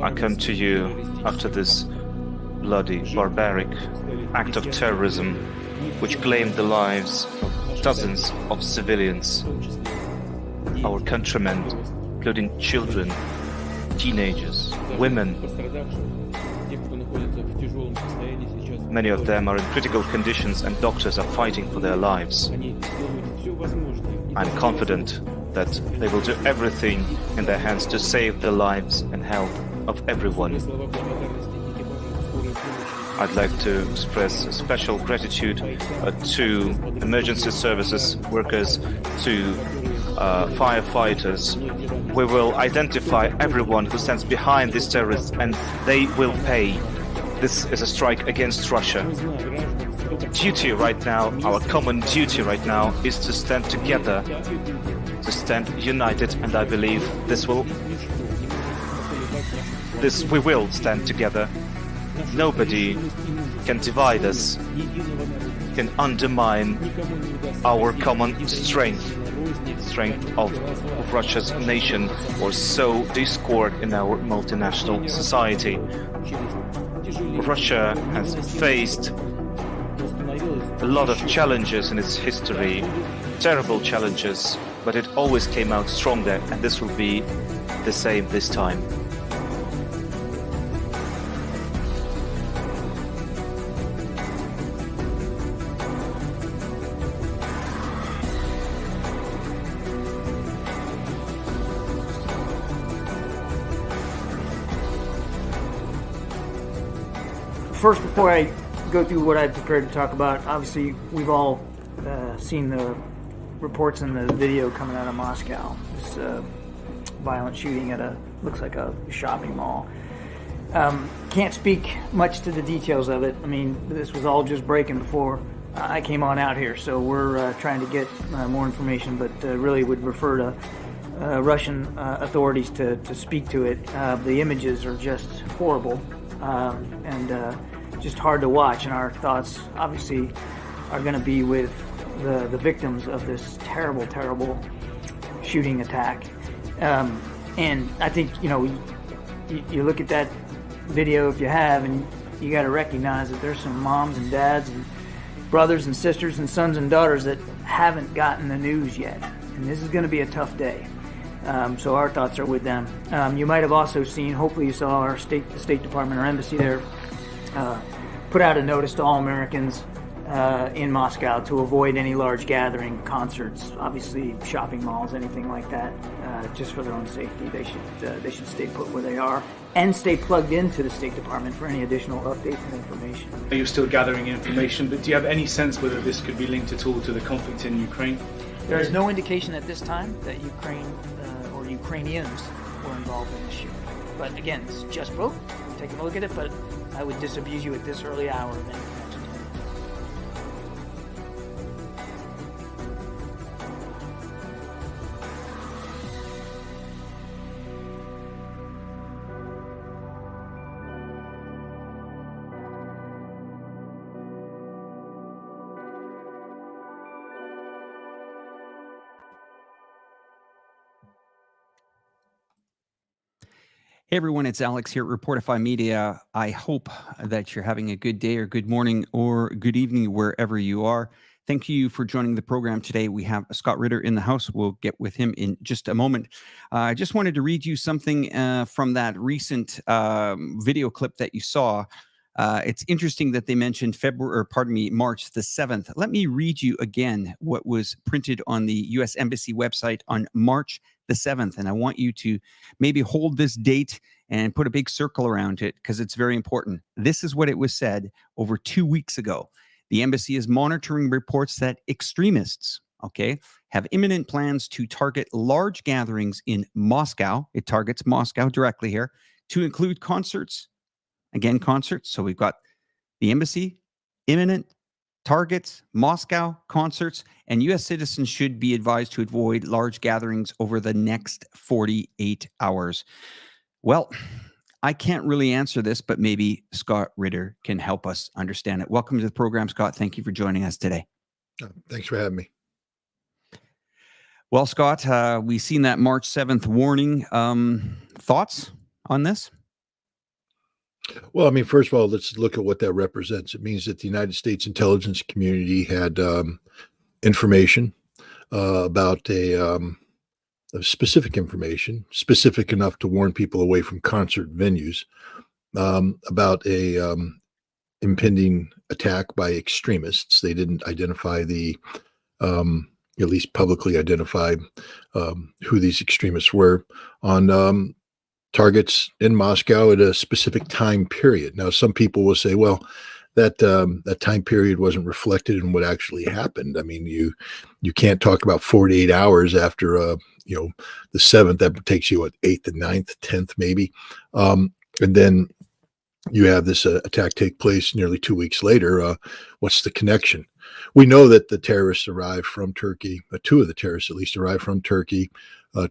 I come to you after this bloody, barbaric act of terrorism which claimed the lives of dozens of civilians, our countrymen, including children, teenagers, women. Many of them are in critical conditions and doctors are fighting for their lives. I'm confident that they will do everything in their hands to save the lives and health of everyone. I'd like to express special gratitude to emergency services workers, to firefighters. We will identify everyone who stands behind these terrorists and they will pay. This is a strike against Russia. The duty right now, our common duty right now, is to stand together, to stand united, and I believe we will stand together. Nobody can divide us, can undermine our common strength of Russia's nation, or sow discord in our multinational society. Russia has faced a lot of challenges in its history, terrible challenges, but it always came out stronger, and this will be the same this time. First, before I go through what I prepared to talk about, obviously we've all seen the reports and the video coming out of Moscow. This violent shooting at looks like a shopping mall. Can't speak much to the details of it. I mean, this was all just breaking before I came on out here, so we're trying to get more information, but really would refer to Russian authorities to speak to it. The images are just horrible and just hard to watch, and our thoughts obviously are going to be with the victims of this terrible, terrible shooting attack. And I think, you look at that video if you have, and you got to recognize that there's some moms and dads and brothers and sisters and sons and daughters that haven't gotten the news yet, and this is going to be a tough day. So our thoughts are with them. You might have also seen, hopefully you saw our State Department or embassy there put out a notice to all Americans in Moscow to avoid any large gathering, concerts, obviously shopping malls, anything like that, just for their own safety. They should stay put where they are and stay plugged into the State Department for any additional updates and information. You're still gathering information, but do you have any sense whether this could be linked at all to the conflict in Ukraine? There is no indication at this time that Ukraine or Ukrainians were involved in the shooting. But again, it's just broke. We're taking a look at it, but I would disabuse you at this early hour of any connection. Hey everyone, it's Alex here at Reporterfy Media. I hope that you're having a good day or good morning or good evening wherever you are. Thank you for joining the program today. We have Scott Ritter in the house. We'll get with him in just a moment. I just wanted to read you something from that recent video clip that you saw. It's interesting that they mentioned March the 7th. Let me read you again what was printed on the U.S. Embassy website on March the 7th. And I want you to maybe hold this date and put a big circle around it because it's very important. This is what it was said over 2 weeks ago. The embassy is monitoring reports that extremists, have imminent plans to target large gatherings in Moscow. It targets Moscow directly here, to include concerts. Again, concerts. So we've got the embassy, imminent, targets, Moscow, concerts, and U.S. citizens should be advised to avoid large gatherings over the next 48 hours. Well, I can't really answer this, but maybe Scott Ritter can help us understand it. Welcome to the program, Scott. Thank you for joining us today. Thanks for having me. Well, Scott, we've seen that March 7th warning. Thoughts on this? Well, I mean, first of all, let's look at what that represents. It means that the United States intelligence community had information about a specific information, specific enough to warn people away from concert venues, about a impending attack by extremists. They didn't identify at least publicly identify who these extremists were on targets in Moscow at a specific time period. Now, some people will say, well, that time period wasn't reflected in what actually happened. I mean, you can't talk about 48 hours after the 7th. That takes you what, 8th and 9th, 10th maybe, and then you have this attack take place nearly 2 weeks later. What's the connection? We know that the terrorists arrived from Turkey. Two of the terrorists at least arrived from Turkey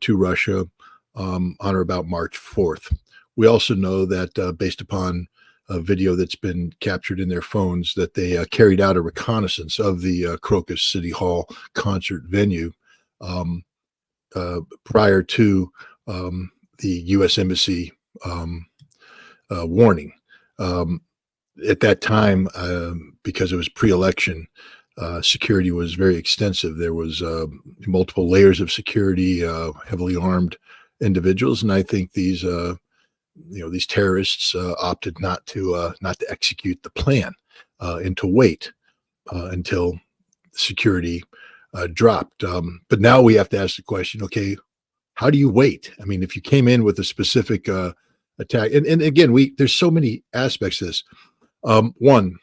to Russia on or about March 4th. We also know that based upon a video that's been captured in their phones, that they carried out a reconnaissance of the Crocus City Hall concert venue prior to the U.S. Embassy warning. At that time, because it was pre-election, security was very extensive. There was multiple layers of security, heavily armed individuals, and I think these terrorists opted not to execute the plan and to wait until security dropped. But now we have to ask the question: okay, how do you wait? I mean, if you came in with a specific attack, and again, there's so many aspects to this. One,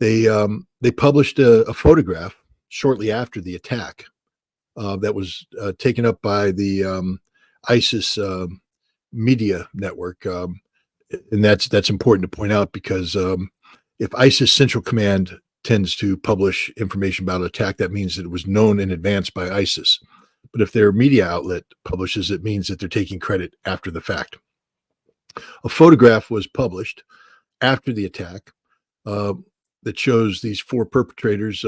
they published a photograph shortly after the attack that was taken up by the ISIS media network, and that's important to point out, because if ISIS Central Command tends to publish information about an attack, that means that it was known in advance by ISIS. But if their media outlet publishes, it means that they're taking credit after the fact. A photograph was published after the attack that shows these 4 perpetrators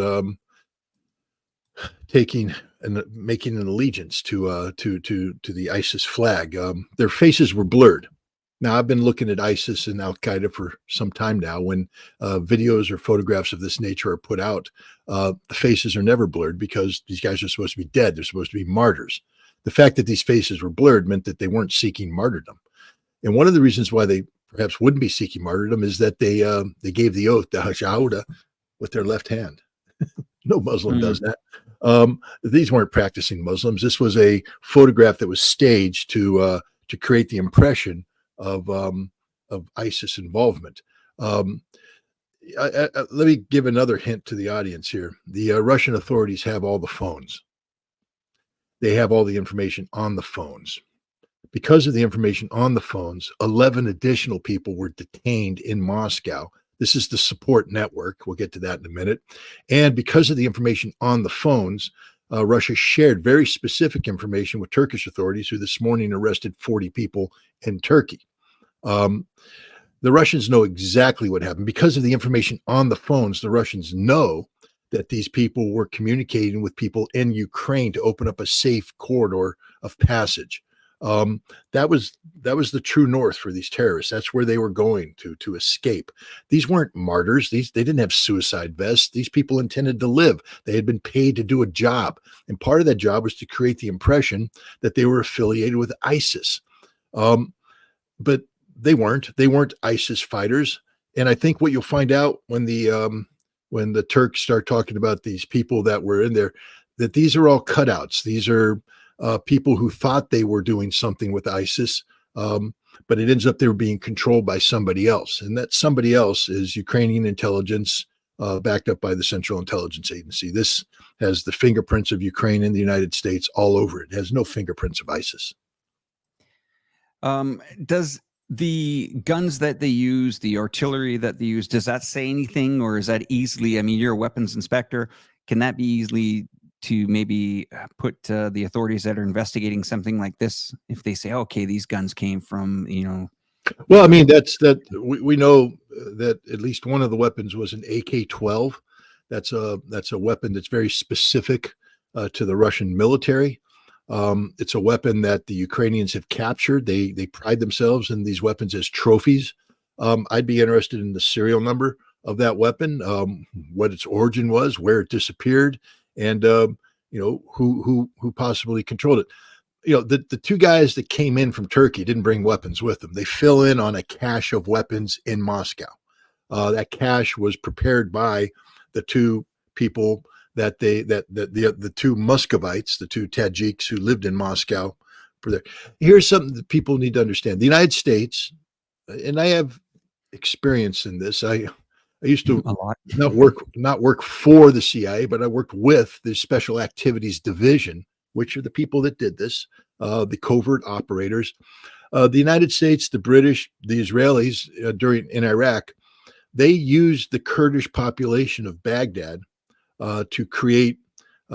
taking and making an allegiance to the ISIS flag. Their faces were blurred. Now, I've been looking at ISIS and Al Qaeda for some time now. When videos or photographs of this nature are put out, the faces are never blurred, because these guys are supposed to be dead. They're supposed to be martyrs. The fact that these faces were blurred meant that they weren't seeking martyrdom. And one of the reasons why they perhaps wouldn't be seeking martyrdom is that they gave the oath, the Hashauda, with their left hand. No Muslim does that. These weren't practicing Muslims. This was a photograph that was staged to create the impression of ISIS involvement. Let me give another hint to the audience here. The Russian authorities have all the phones. They have all the information on the phones. Because of the information on the phones, 11 additional people were detained in Moscow. This is the support network. We'll get to that in a minute. And because of the information on the phones, Russia shared very specific information with Turkish authorities, who this morning arrested 40 people in Turkey. The Russians know exactly what happened. Because of the information on the phones, the Russians know that these people were communicating with people in Ukraine to open up a safe corridor of passage. That was the true north for these terrorists. That's where they were going to escape. These weren't martyrs. They didn't have suicide vests. These people intended to live. They had been paid to do a job, and part of that job was to create the impression that they were affiliated with ISIS. But they weren't. They weren't ISIS fighters. And I think what you'll find out when the Turks start talking about these people that were in there, that these are all cutouts. These are people who thought they were doing something with ISIS, but it ends up they were being controlled by somebody else. And that somebody else is Ukrainian intelligence, backed up by the Central Intelligence Agency. This has the fingerprints of Ukraine and the United States all over it. It has no fingerprints of ISIS. Does the guns that they use, the artillery that they use, does that say anything, or is that easily, I mean, you're a weapons inspector, can that be easily to maybe put the authorities that are investigating something like this, if they say, okay, these guns came from, Well, I mean, we know that at least one of the weapons was an AK-12. That's a weapon that's very specific to the Russian military. It's a weapon that the Ukrainians have captured. They pride themselves in these weapons as trophies. I'd be interested in the serial number of that weapon, what its origin was, where it disappeared, and who possibly controlled it. The two guys that came in from Turkey didn't bring weapons with them. They fill in on a cache of weapons in Moscow. That cache was prepared by the two people the two Muscovites, the two Tajiks who lived in Moscow. Here's something that people need to understand. The United States, and I have experience in this. I used to not work for the CIA, but I worked with the Special Activities Division, which are the people that did this, the covert operators. The United States, the British, the Israelis in Iraq, they used the Kurdish population of Baghdad to create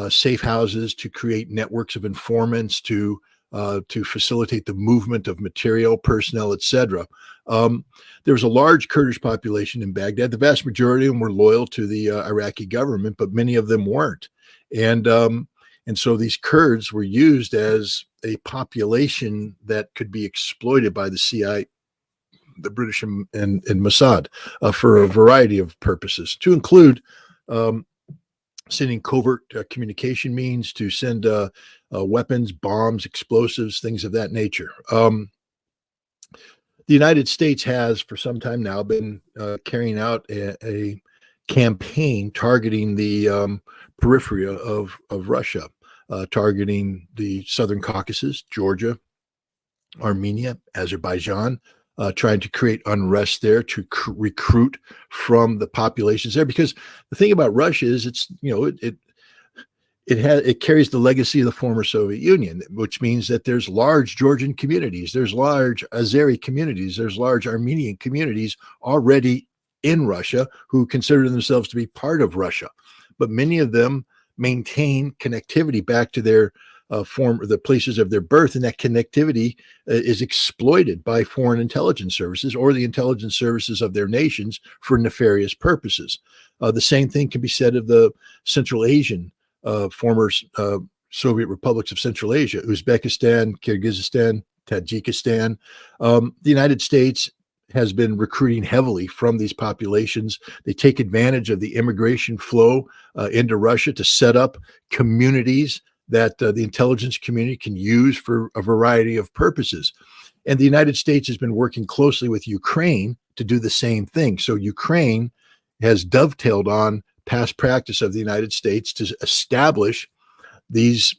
safe houses, to create networks of informants, to facilitate the movement of material, personnel, etc. There was a large Kurdish population in Baghdad. The vast majority of them were loyal to the Iraqi government, but many of them weren't. And so these Kurds were used as a population that could be exploited by the CIA, the British, and Mossad for a variety of purposes, to include sending covert communication means, to send weapons, bombs, explosives, things of that nature. The United States has, for some time now, been carrying out a campaign targeting the periphery of Russia, targeting the Southern Caucasus, Georgia, Armenia, Azerbaijan, trying to create unrest there, to recruit from the populations there. Because the thing about Russia is it carries the legacy of the former Soviet Union, which means that there's large Georgian communities, there's large Azeri communities, there's large Armenian communities already in Russia who consider themselves to be part of Russia. But many of them maintain connectivity back to their the places of their birth, and that connectivity is exploited by foreign intelligence services or the intelligence services of their nations for nefarious purposes. The same thing can be said of the Central Asian former Soviet republics of Central Asia, Uzbekistan, Kyrgyzstan, Tajikistan. The United States has been recruiting heavily from these populations. They take advantage of the immigration flow into Russia to set up communities that the intelligence community can use for a variety of purposes. And the United States has been working closely with Ukraine to do the same thing. So Ukraine has dovetailed on past practice of the United States to establish these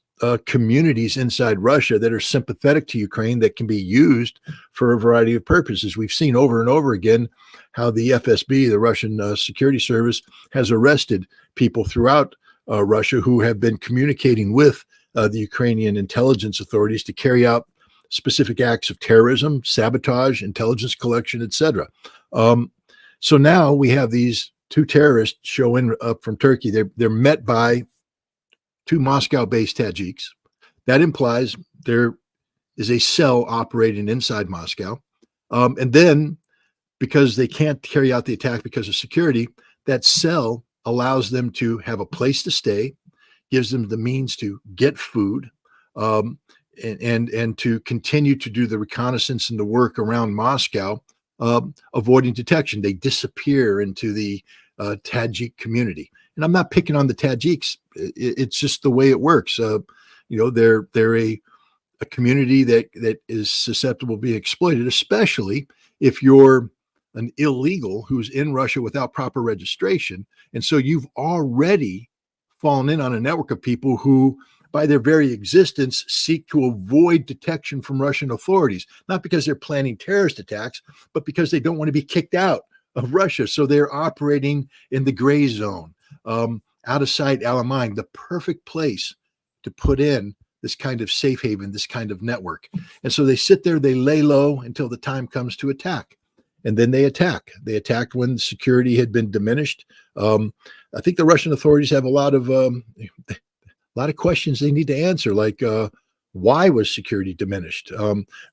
communities inside Russia that are sympathetic to Ukraine, that can be used for a variety of purposes. We've seen over and over again how the FSB, the Russian security service, has arrested people throughout Russia who have been communicating with the Ukrainian intelligence authorities to carry out specific acts of terrorism, sabotage, intelligence collection, etc. So now we have these two terrorists show in up from Turkey. They're met by two Moscow-based Tajiks. That implies there is a cell operating inside Moscow. And then, because they can't carry out the attack because of security, that cell allows them to have a place to stay, gives them the means to get food, and to continue to do the reconnaissance and the work around Moscow, avoiding detection. They disappear into the Tajik community. And I'm not picking on the Tajiks. It's just the way it works. They're a community that is susceptible to being exploited, especially if you're an illegal who's in Russia without proper registration. And so you've already fallen in on a network of people who, by their very existence, seek to avoid detection from Russian authorities, not because they're planning terrorist attacks, but because they don't want to be kicked out of Russia. So they're operating in the gray zone, out of sight, out of mind, the perfect place to put in this kind of safe haven, this kind of network. And so they sit there, they lay low until the time comes to attack. And then they attack. They attacked when security had been diminished. I think the Russian authorities have a lot of questions they need to answer, like why was security diminished?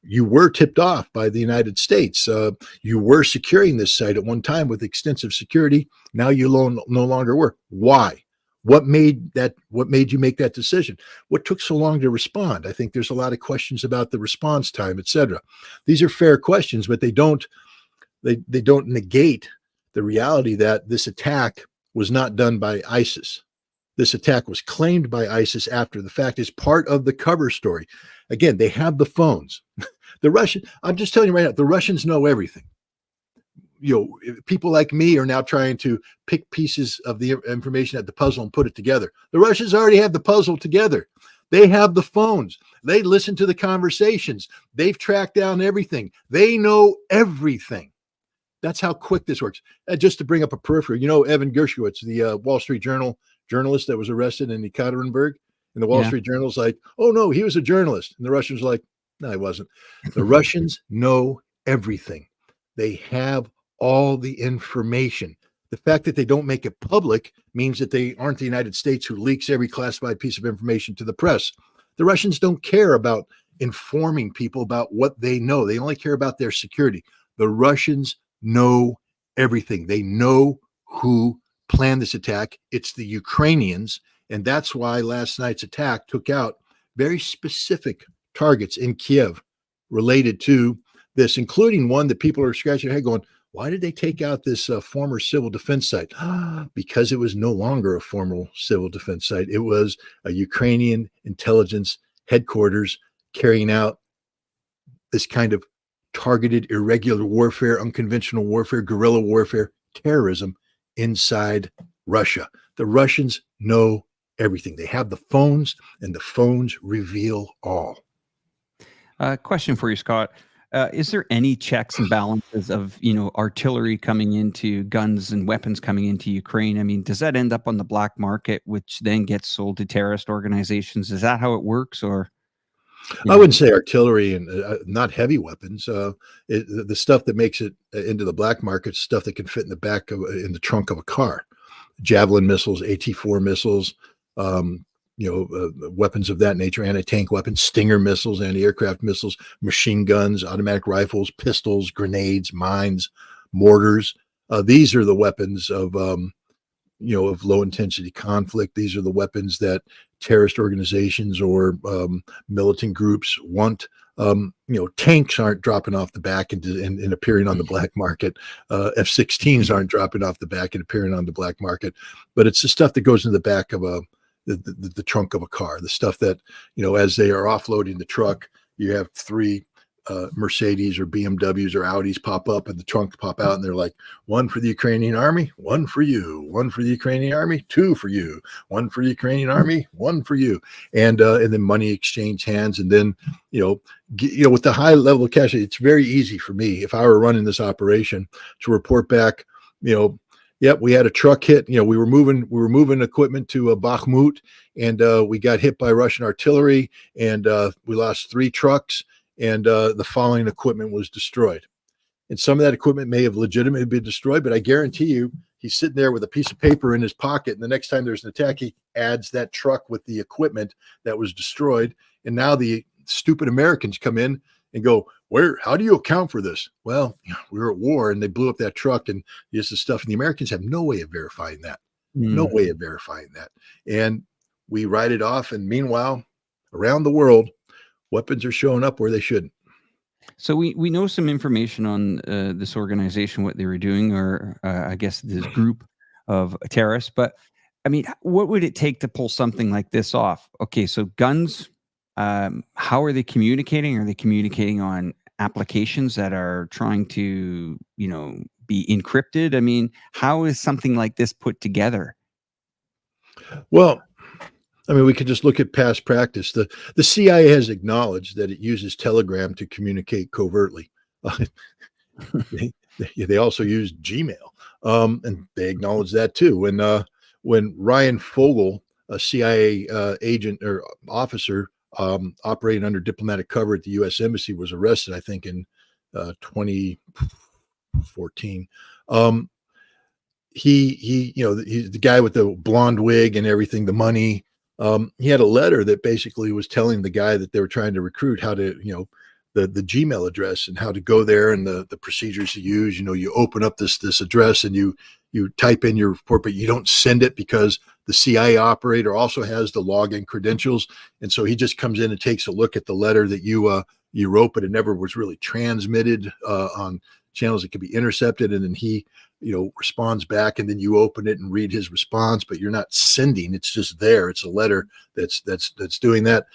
You were tipped off by the United States. You were securing this site at one time with extensive security. Now you no longer were. Why? What made you make that decision? What took so long to respond? I think there's a lot of questions about the response time, etc. These are fair questions, but they don't they don't negate the reality that this attack was not done by ISIS. This attack was claimed by ISIS after the fact. Is part of the cover story. Again, they have the phones. I'm just telling you right now, the Russians know everything. People like me are now trying to pick pieces of the information at the puzzle and put it together. The Russians already have the puzzle together. They have the phones. They listen to the conversations. They've tracked down everything. They know everything. That's how quick this works. Just to bring up a periphery, Evan Gershowitz, the Wall Street Journal journalist that was arrested in Ekaterinburg, and the Wall Street Journal's like, oh no, he was a journalist. And the Russians are like, no, he wasn't. The Russians know everything. They have all the information. The fact that they don't make it public means that they aren't the United States who leaks every classified piece of information to the press. The Russians don't care about informing people about what they know. They only care about their security. The Russians know everything. They know who planned this attack. It's the Ukrainians. And that's why last night's attack took out very specific targets in Kiev related to this, including one that people are scratching their head going, why did they take out this former civil defense site? Because it was no longer a formal civil defense site. It was a Ukrainian intelligence headquarters carrying out this kind of targeted irregular warfare, unconventional warfare, guerrilla warfare, terrorism inside Russia. The Russians know everything. They have the phones, and the phones reveal all. Question for you, Scott. Is there any checks and balances of, artillery coming into guns and weapons coming into Ukraine? I mean, does that end up on the black market, which then gets sold to terrorist organizations? Is that how it works? Or I wouldn't say artillery and not heavy weapons. The stuff that makes it into the black market, stuff that can fit in the trunk of a car, Javelin missiles, AT-4 missiles, weapons of that nature, anti-tank weapons, Stinger missiles, anti-aircraft missiles, machine guns, automatic rifles, pistols, grenades, mines, mortars. These are the weapons of low intensity conflict. These are the weapons that terrorist organizations or militant groups want. Tanks aren't dropping off the back and appearing on the black market. F-16s aren't dropping off the back and appearing on the black market. But it's the stuff that goes in the back of the trunk of a car, the stuff that, as they are offloading the truck, you have three Mercedes or BMWs or Audis pop up and the trunk pop out, and they're like, one for the Ukrainian army, one for you, one for the Ukrainian army, two for you, one for the Ukrainian army, one for you. And then money exchange hands. And then, with the high level of cash, it's very easy for me, if I were running this operation, to report back, yep, we had a truck hit. We were moving equipment to Bakhmut, and we got hit by Russian artillery, and we lost 3 trucks, and the following equipment was destroyed. And some of that equipment may have legitimately been destroyed, but I guarantee you, he's sitting there with a piece of paper in his pocket, and the next time there's an attack, he adds that truck with the equipment that was destroyed. And now the stupid Americans come in and go, how do you account for this? Well, we were at war and they blew up that truck and this is stuff. And the Americans have no way of verifying that. No way of verifying that. And we write it off. And meanwhile, around the world, weapons are showing up where they shouldn't. So we know some information on this organization, what they were doing, or I guess this group of terrorists. But I mean, what would it take to pull something like this off? Okay, so guns. How are they communicating? Are they communicating on applications that are trying to, be encrypted? I mean, how is something like this put together? Well, I mean, we could just look at past practice. The CIA has acknowledged that it uses Telegram to communicate covertly. They also use Gmail, and they acknowledge that too. When Ryan Fogel, a CIA agent or officer, operating under diplomatic cover at the U.S. Embassy, was arrested, I think, in 2014. He's the guy with the blonde wig and everything, the money. He had a letter that basically was telling the guy that they were trying to recruit how to, the Gmail address and how to go there and the procedures to use. You open up this address and you type in your report, but you don't send it because the CIA operator also has the login credentials. And so he just comes in and takes a look at the letter that you wrote, but it never was really transmitted on channels that can be intercepted, and then he, responds back, and then you open it and read his response, but you're not sending. It's just there. It's a letter that's doing that.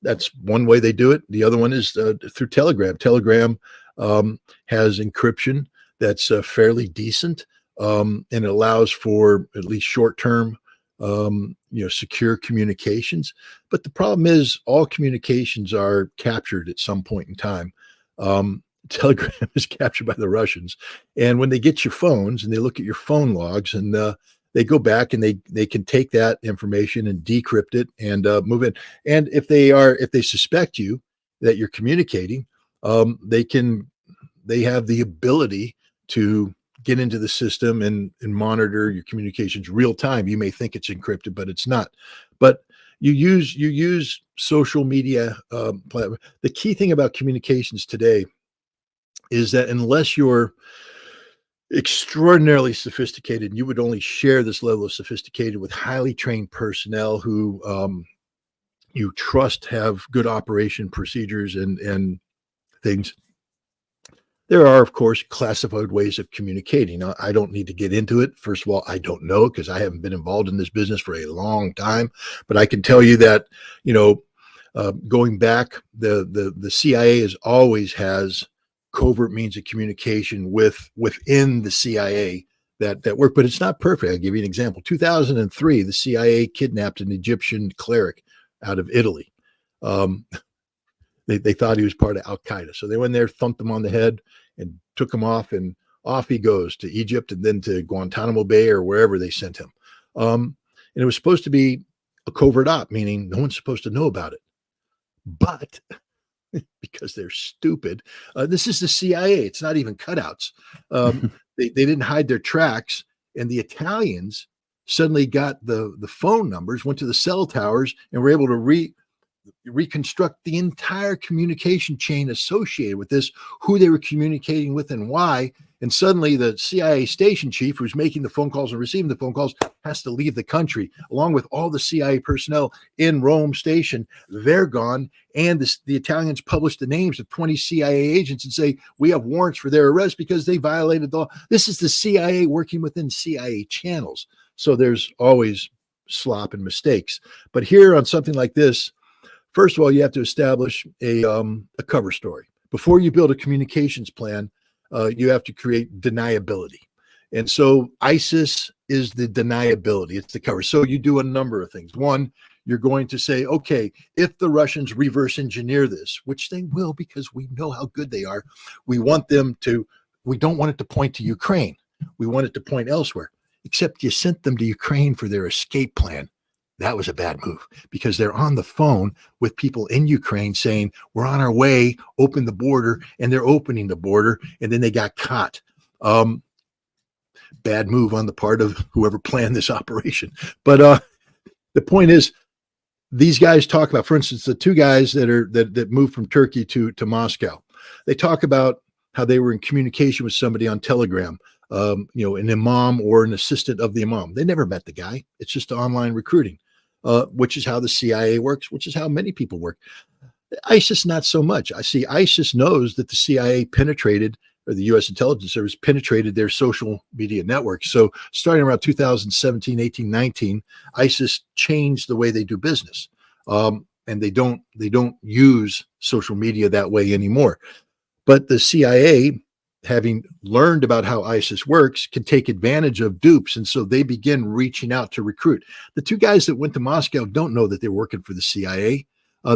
That's one way they do it. The other one is through Telegram. Telegram has encryption that's fairly decent, and it allows for at least short-term, secure communications. But the problem is all communications are captured at some point in time. Telegram is captured by the Russians, and when they get your phones and they look at your phone logs, and they go back and they can take that information and decrypt it and move it. And if they suspect you that you're communicating, they have the ability to get into the system and monitor your communications real time. You may think it's encrypted, but it's not. But you use social media platform. The key thing about communications today is that unless you're extraordinarily sophisticated, you would only share this level of sophisticated with highly trained personnel who you trust have good operation procedures and things. There are, of course, classified ways of communicating. Now, I don't need to get into it. First of all, I don't know, because I haven't been involved in this business for a long time. But I can tell you that, going back, the CIA always has covert means of communication within the CIA that work, but it's not perfect. I'll give you an example. 2003, the CIA kidnapped an Egyptian cleric out of Italy. They thought he was part of Al Qaeda, so they went there, thumped him on the head, and took him off, and off he goes to Egypt and then to Guantanamo Bay or wherever they sent him. And it was supposed to be a covert op, meaning no one's supposed to know about it. But because they're stupid, this is the CIA. It's not even cutouts. They didn't hide their tracks, and the Italians suddenly got the phone numbers, went to the cell towers, and were able to reconstruct the entire communication chain associated with this, who they were communicating with and why. And suddenly the CIA station chief, who's making the phone calls and receiving the phone calls, has to leave the country, along with all the CIA personnel in Rome station. They're gone. And the Italians published the names of 20 CIA agents and say, we have warrants for their arrest because they violated the law. This is the CIA working within CIA channels. So there's always slop and mistakes. But here on something like this, first of all, you have to establish a cover story. Before you build a communications plan, you have to create deniability. And so ISIS is the deniability. It's the cover. So you do a number of things. One, you're going to say, okay, if the Russians reverse engineer this, which they will because we know how good they are, we don't want it to point to Ukraine. We want it to point elsewhere. Except you sent them to Ukraine for their escape plan. That was a bad move, because they're on the phone with people in Ukraine saying, we're on our way, open the border, and they're opening the border, and then they got caught. Bad move on the part of whoever planned this operation. But the point is, these guys talk about, for instance, the two guys that moved from Turkey to Moscow. They talk about how they were in communication with somebody on Telegram, an imam or an assistant of the imam. They never met the guy. It's just online recruiting. Which is how the CIA works, which is how many people work. ISIS, not so much. I see ISIS knows that the CIA penetrated, or the U.S. intelligence service penetrated their social media networks. So starting around 2017, 18, 19, ISIS changed the way they do business. And they don't use social media that way anymore. But the CIA, having learned about how ISIS works, can take advantage of dupes. And so they begin reaching out to recruit. The two guys that went to Moscow don't know that they're working for the CIA.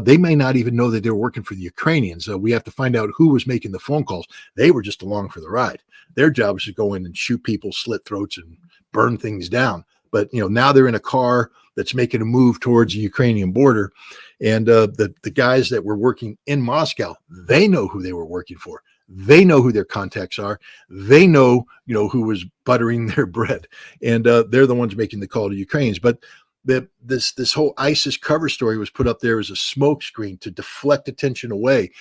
They may not even know that they're working for the Ukrainians. We have to find out who was making the phone calls. They were just along for the ride. Their job is to go in and shoot people, slit throats, and burn things down. But now they're in a car that's making a move towards the Ukrainian border. And the guys that were working in Moscow, they know who they were working for. They know who their contacts are. They know, who was buttering their bread, and they're the ones making the call to Ukrainians. But this whole ISIS cover story was put up there as a smokescreen to deflect attention away.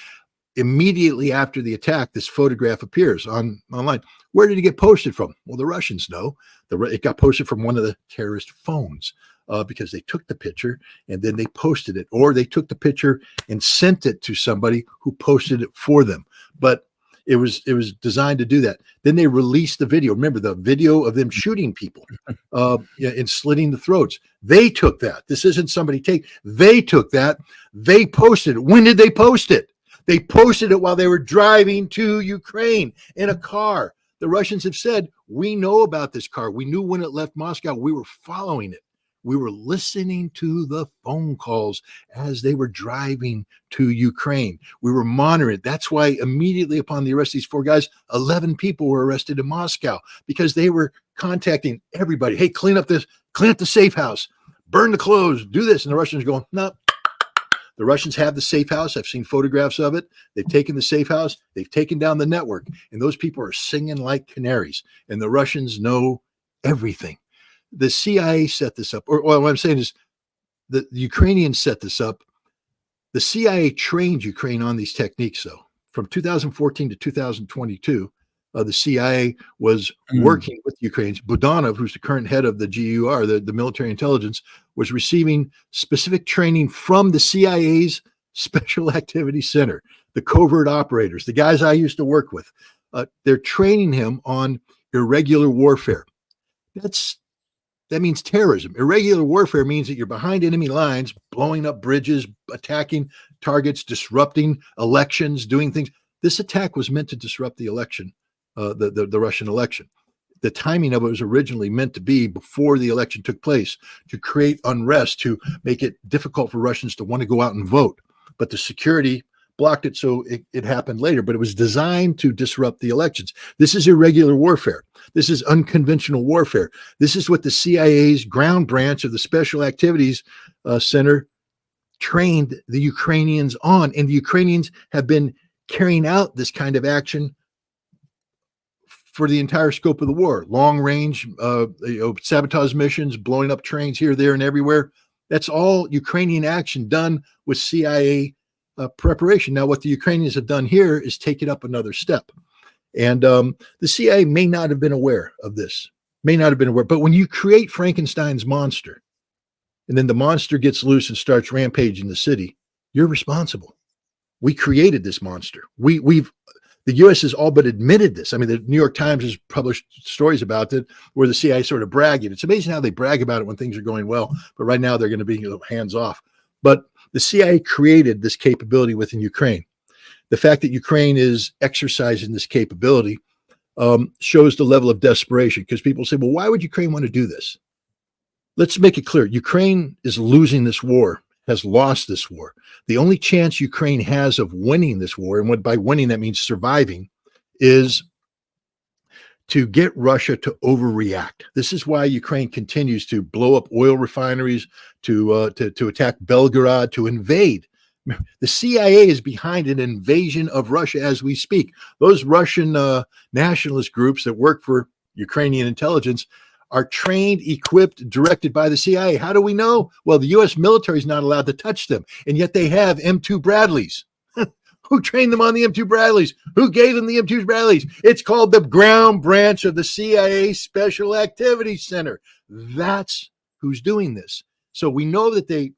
Immediately after the attack, this photograph appears online. Where did it get posted from? Well, the Russians know. It got posted from one of the terrorist phones. Because they took the picture and then they posted it, or they took the picture and sent it to somebody who posted it for them. But It was designed to do that. Then they released the video. Remember the video of them shooting people and slitting the throats. They took that. This isn't somebody they took that. They posted it. When did they post it? They posted it while they were driving to Ukraine in a car. The Russians have said, we know about this car. We knew when it left Moscow. We were following it. We were listening to the phone calls as they were driving to Ukraine. We were monitoring it. That's why immediately upon the arrest of these 4 guys, 11 people were arrested in Moscow because they were contacting everybody. Hey, clean up the safe house, burn the clothes, do this. And the Russians are going, no. The Russians have the safe house. I've seen photographs of it. They've taken the safe house. They've taken down the network. And those people are singing like canaries. And the Russians know everything. The CIA set this up. Or what I'm saying is the Ukrainians set this up. The CIA trained Ukraine on these techniques, though. From 2014 to 2022, the CIA was working with Ukrainians. Budanov, who's the current head of the GUR, the military intelligence, was receiving specific training from the CIA's Special Activities Center, the covert operators, the guys I used to work with. They're training him on irregular warfare. That means terrorism. Irregular warfare means that you're behind enemy lines, blowing up bridges, attacking targets, disrupting elections, doing things. This attack was meant to disrupt the election, the Russian election. The timing of it was originally meant to be before the election took place, to create unrest, to make it difficult for Russians to want to go out and vote. But the security blocked it, so it happened later. But it was designed to disrupt the elections. This is irregular warfare. This is unconventional warfare. This is what the CIA's ground branch of the Special Activities Center trained the Ukrainians on. And the Ukrainians have been carrying out this kind of action for the entire scope of the war. Long range sabotage missions, blowing up trains here, there, and everywhere. That's all Ukrainian action done with CIA preparation. Now, what the Ukrainians have done here is take it up another step. And the CIA may not have been aware of this, but when you create Frankenstein's monster, and then the monster gets loose and starts rampaging the city, you're responsible. We created this monster. The U.S. has all but admitted this. I mean, the New York Times has published stories about it where the CIA sort of bragging. It's amazing how they brag about it when things are going well, but right now they're going to be hands off. But the CIA created this capability within Ukraine. The fact that Ukraine is exercising this capability shows the level of desperation, because people say, well, why would Ukraine want to do this? Let's make it clear. Ukraine is losing this war, has lost this war. The only chance Ukraine has of winning this war, and by winning that means surviving, is to get Russia to overreact. This is why Ukraine continues to blow up oil refineries, to attack Belgorod, to invade. The CIA is behind an invasion of Russia as we speak. Those Russian nationalist groups that work for Ukrainian intelligence are trained, equipped, directed by the CIA. How do we know? Well, the U.S. military is not allowed to touch them, and yet they have M2 Bradleys. Who trained them on the M2 Bradleys? Who gave them the M2 Bradleys? It's called the ground branch of the CIA Special Activities Center. That's who's doing this. So we know that they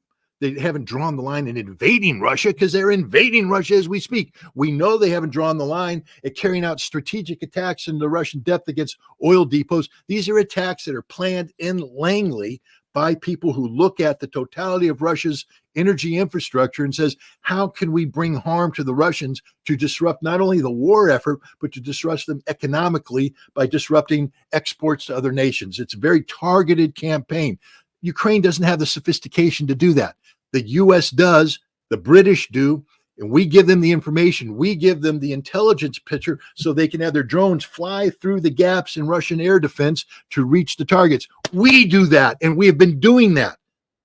haven't drawn the line in invading Russia, because they're invading Russia as we speak. We know they haven't drawn the line at carrying out strategic attacks in the Russian depth against oil depots. These are attacks that are planned in Langley by people who look at the totality of Russia's energy infrastructure and says, how can we bring harm to the Russians to disrupt not only the war effort, but to disrupt them economically by disrupting exports to other nations? It's a very targeted campaign. Ukraine doesn't have the sophistication to do that. The U.S. does, the British do, and we give them the information. We give them the intelligence picture so they can have their drones fly through the gaps in Russian air defense to reach the targets. We do that, and we have been doing that.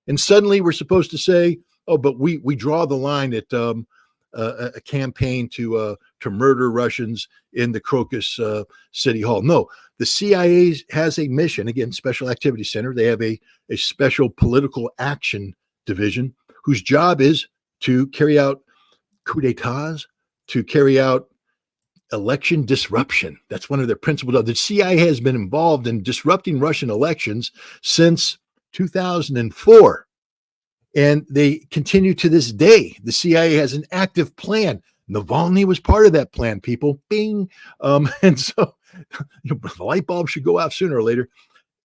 And suddenly we're supposed to say, oh, but we draw the line at a campaign to murder Russians in the Crocus City Hall. No, the CIA has a mission. Again, Special Activities Center. They have a special political action division whose job is to carry out coups d'etats, to carry out election disruption. That's one of their principal jobs. The CIA has been involved in disrupting Russian elections since 2004. And they continue to this day. The CIA has an active plan Navalny was part of that plan, people. Bing. And so the light bulb should go out sooner or later.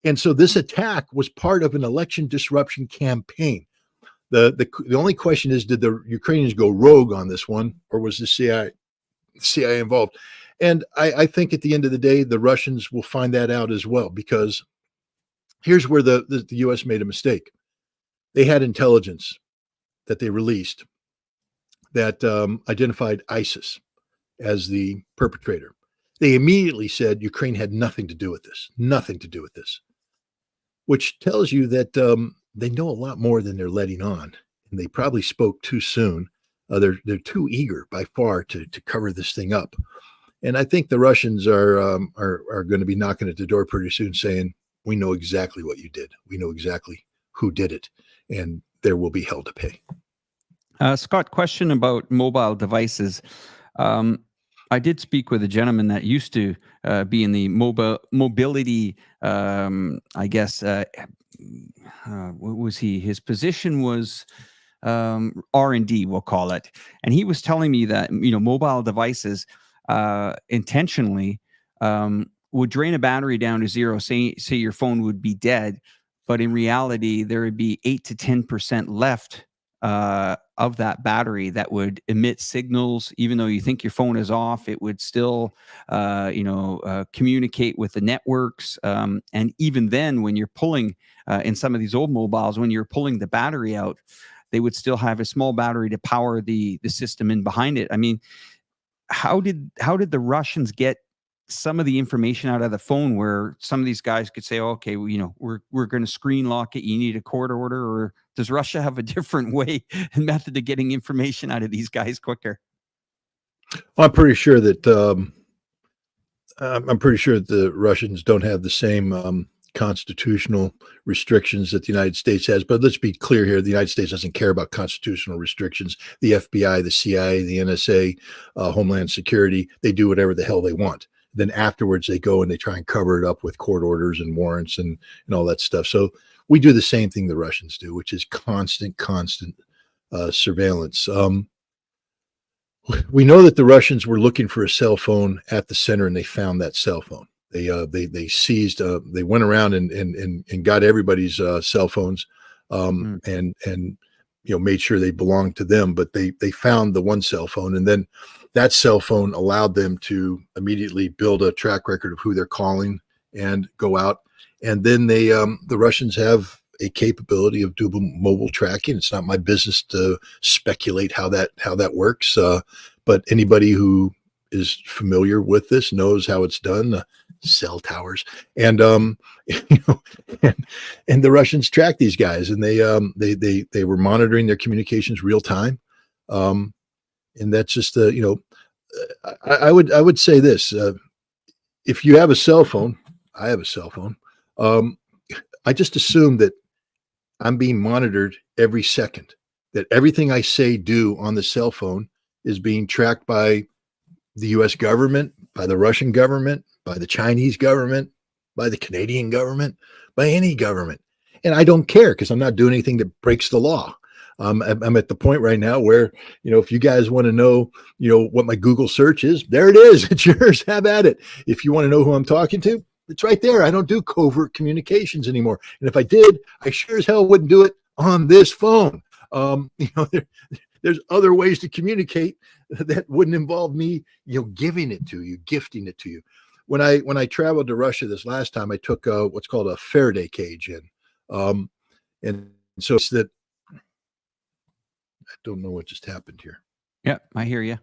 And so this attack was part of an election disruption campaign. The only question is, did the Ukrainians go rogue on this one, or was the CIA involved? And I think at the end of the day, the Russians will find that out as well, because here's where the U.S. made a mistake. They had intelligence that they released that identified ISIS as the perpetrator. They immediately said Ukraine had nothing to do with this, which tells you that they know a lot more than they're letting on, and they probably spoke too soon. They're too eager by far to cover this thing up, and I think the Russians are going to be knocking at the door pretty soon, saying, "We know exactly what you did. We know exactly who did it, and there will be hell to pay." Scott, question about mobile devices. I did speak with a gentleman that used to be in the mobility, I guess, what was he? His position was R&D, we'll call it. And he was telling me that, mobile devices intentionally would drain a battery down to zero. Say your phone would be dead, but in reality, there would be 8 to 10% left of that battery that would emit signals. Even though you think your phone is off, it would still, communicate with the networks. And even then, when you're pulling in some of these old mobiles, when you're pulling the battery out, they would still have a small battery to power the system in behind it. I mean, how did the Russians get some of the information out of the phone where some of these guys could say, oh, okay, well, we're going to screen lock it. You need a court order, or does Russia have a different way and method of getting information out of these guys quicker? Well, I'm pretty sure that the Russians don't have the same constitutional restrictions that the United States has. But let's be clear here: the United States doesn't care about constitutional restrictions. The FBI, the CIA, the NSA, Homeland Security—they do whatever the hell they want. Then afterwards, they go and they try and cover it up with court orders and warrants and all that stuff. So we do the same thing the Russians do, which is constant surveillance. We know that the Russians were looking for a cell phone at the center, and they found that cell phone. They seized. They went around and got everybody's cell phones, and made sure they belonged to them. But they found the one cell phone, and then that cell phone allowed them to immediately build a track record of who they're calling and go out. And then the Russians have a capability of doing mobile tracking. It's not my business to speculate how that works, but anybody who is familiar with this knows how it's done. Cell towers, and and the Russians track these guys, and they were monitoring their communications real time, and that's just I would say this: if you have a cell phone, I have a cell phone. I just assume that I'm being monitored every second, that everything I say, do on the cell phone is being tracked by the U.S. government, by the Russian government, by the Chinese government, by the Canadian government, by any government. And I don't care, because I'm not doing anything that breaks the law. I'm at the point right now where, if you guys want to know, what my Google search is, there it is. It's yours. Have at it. If you want to know who I'm talking to, it's right there. I don't do covert communications anymore. And if I did, I sure as hell wouldn't do it on this phone. There's other ways to communicate that wouldn't involve me, giving it to you, gifting it to you. When I traveled to Russia this last time, I took what's called a Faraday cage in, and so it's that. I don't know what just happened here. Yeah, I hear you.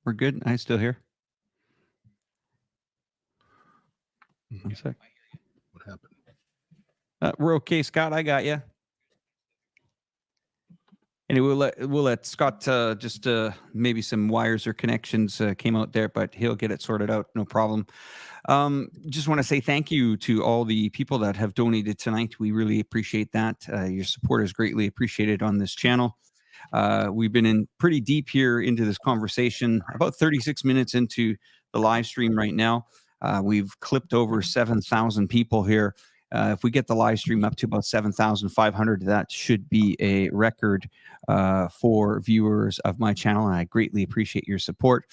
We're good. I still hear. One sec. What happened? We're okay, Scott. I got you. Anyway, we'll let Scott just maybe some wires or connections came out there, but he'll get it sorted out. No problem. Just want to say thank you to all the people that have donated tonight. We really appreciate that. Your support is greatly appreciated on this channel. We've been in pretty deep here into this conversation, about 36 minutes into the live stream right now. We've clipped over 7,000 people here. If we get the live stream up to about 7,500, that should be a record for viewers of my channel, and I greatly appreciate your support.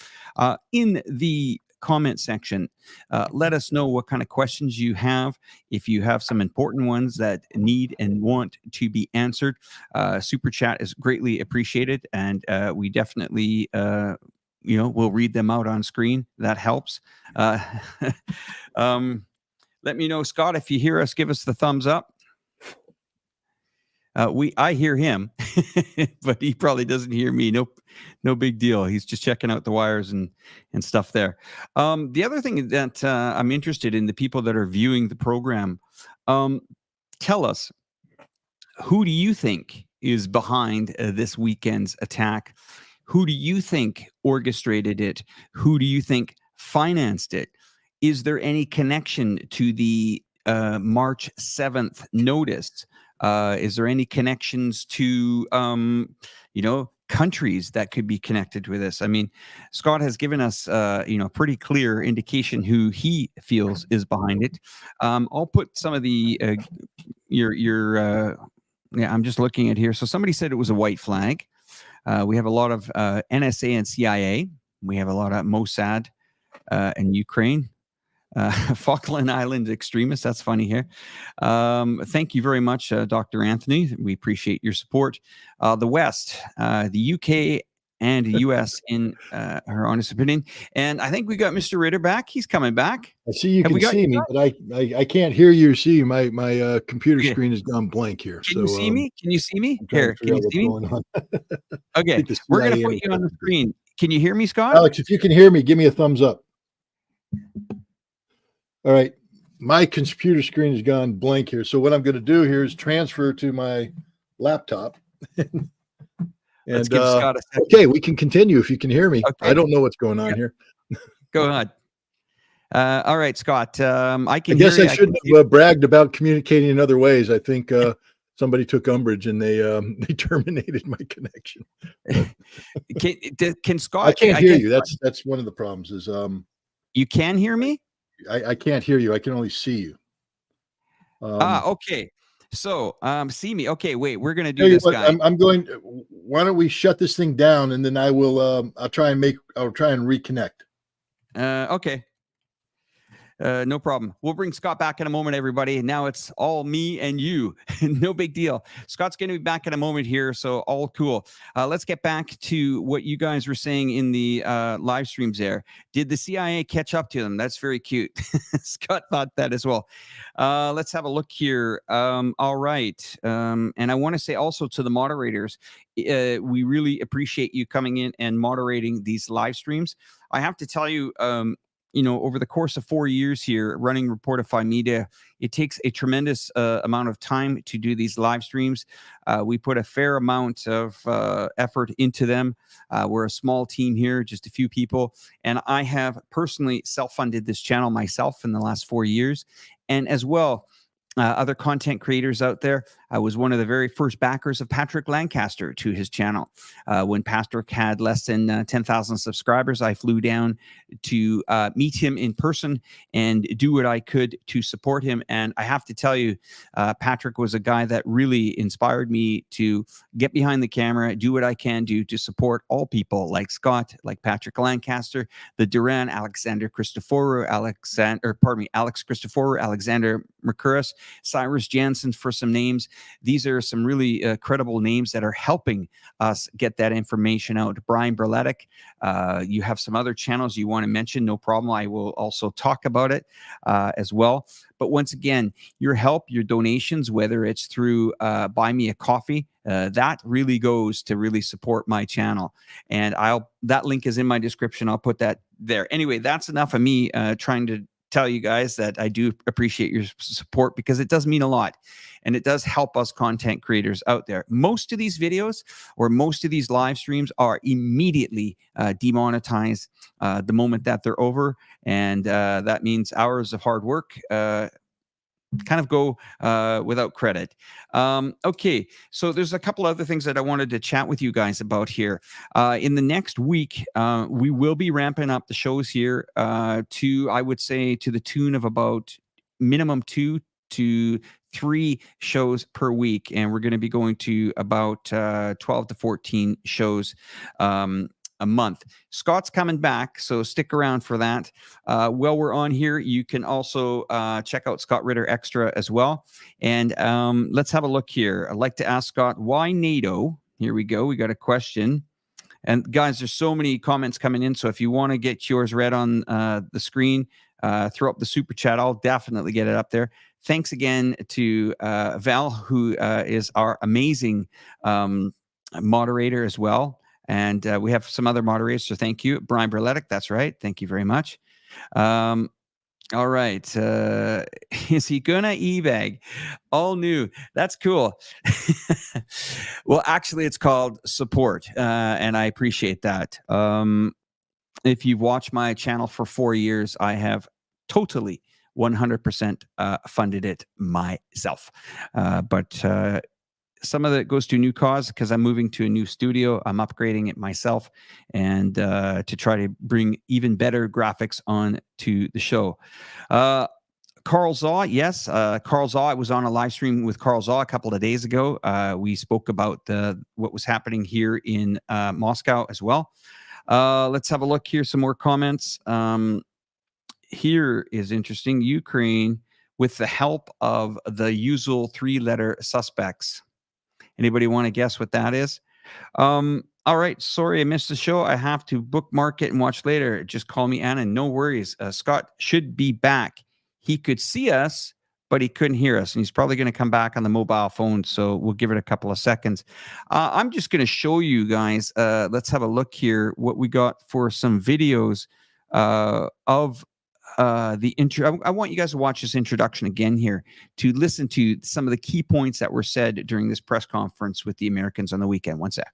In the comment section, let us know what kind of questions you have. If you have some important ones that need and want to be answered, super chat is greatly appreciated, and we definitely we'll read them out on screen. That helps. Let me know, Scott, if you hear us. Give us the thumbs up. I hear him, but he probably doesn't hear me. No big deal. He's just checking out the wires and stuff there. The other thing that I'm interested in, the people that are viewing the program, tell us, who do you think is behind this weekend's attack? Who do you think orchestrated it? Who do you think financed it? Is there any connection to the March 7th notice? Is there any connections to, countries that could be connected with this? I mean, Scott has given us, pretty clear indication who he feels is behind it. I'll put some of the I'm just looking at here. So somebody said it was a white flag. We have a lot of NSA and CIA. We have a lot of Mossad and Ukraine. Falkland Island extremists. That's funny here. Thank you very much, Dr. Anthony. We appreciate your support. The West, the UK and the US in her honest opinion. And I think we got Mr. Ritter back. He's coming back. I see you can see me, but I can't hear you or see you. My computer screen has gone blank here. Can you see me? Can you see me? Here, can you see me? Okay, we're going to put you on the screen. Can you hear me, Scott? Alex, if you can hear me, give me a thumbs up. All right. My computer screen has gone blank here. So what I'm going to do here is transfer to my laptop. Let's give Scott a second. Okay, we can continue if you can hear me. Okay. I don't know what's going on here. Go ahead. All right, Scott. I guess I shouldn't have bragged about communicating in other ways. I think somebody took umbrage and they terminated my connection. Can Scott? I can't hear you. That's one of the problems. Is you can hear me? I can't hear you. I can only see you. Okay. So, see me. Okay, wait. We're gonna do this, guy. I'm going. Why don't we shut this thing down and then I will. I'll try and reconnect. Okay. No problem. We'll bring Scott back in a moment, everybody. Now it's all me and you. No big deal. Scott's going to be back in a moment here, so all cool. Let's get back to what you guys were saying in the live streams there. Did the CIA catch up to them? That's very cute. Scott thought that as well. Let's have a look here. All right. And I want to say also to the moderators, we really appreciate you coming in and moderating these live streams. I have to tell you, over the course of 4 years here running Reporterfy Media, it takes a tremendous amount of time to do these live streams. We put a fair amount of effort into them. We're a small team here, just a few people. And I have personally self-funded this channel myself in the last 4 years. And as well, other content creators out there. I was one of the very first backers of Patrick Lancaster to his channel. When Patrick had less than 10,000 subscribers, I flew down to meet him in person and do what I could to support him. And I have to tell you, Patrick was a guy that really inspired me to get behind the camera, do what I can do to support all people like Scott, like Patrick Lancaster, the Duran, Alex Christoforou, Alexander Mercouris, Cyrus Jansen, for some names. These are some really credible names that are helping us get that information out. Brian Berletic, you have some other channels you want to mention, no problem. I will also talk about it as well. But once again, your help, your donations, whether it's through Buy Me a Coffee, that really goes to really support my channel. And that link is in my description. I'll put that there. Anyway, that's enough of me trying to tell you guys that I do appreciate your support, because it does mean a lot and it does help us content creators out there. Most of these videos or most of these live streams are immediately demonetized the moment that they're over. And that means hours of hard work kind of go without credit. Okay, so there's a couple other things that I wanted to chat with you guys about here. In the next week, we will be ramping up the shows here to, I would say, to the tune of about minimum 2 to 3 shows per week, and we're going to be going to about 12 to 14 shows a month. Scott's coming back, so stick around for that. While we're on here, you can also check out Scott Ritter Extra as well. And let's have a look here. I'd like to ask Scott, why NATO? Here we go. We got a question. And guys, there's so many comments coming in. So if you want to get yours read on the screen, throw up the super chat. I'll definitely get it up there. Thanks again to Val, who is our amazing moderator as well. And we have some other moderators, so thank you. Brian Berletic, that's right. Thank you very much. All right. Is he going to e-bag? All new. That's cool. Well, actually, it's called support, and I appreciate that. If you've watched my channel for 4 years, I have totally 100% funded it myself. But some of it goes to a new cause because I'm moving to a new studio. I'm upgrading it myself, and to try to bring even better graphics on to the show. Carl Zaw, yes. Carl Zaw, I was on a live stream with Carl Zaw a couple of days ago. We spoke about what was happening here in Moscow as well. Let's have a look here. Some more comments. Here is interesting. Ukraine, with the help of the usual 3-letter suspects. Anybody want to guess what that is? All right. Sorry, I missed the show. I have to bookmark it and watch later. Just call me Anna. No worries. Scott should be back. He could see us, but he couldn't hear us. And he's probably going to come back on the mobile phone. So we'll give it a couple of seconds. I'm just going to show you guys. Let's have a look here. What we got for some videos of the intro. I want you guys to watch this introduction again here to listen to some of the key points that were said during this press conference with the Americans on the weekend. One sec.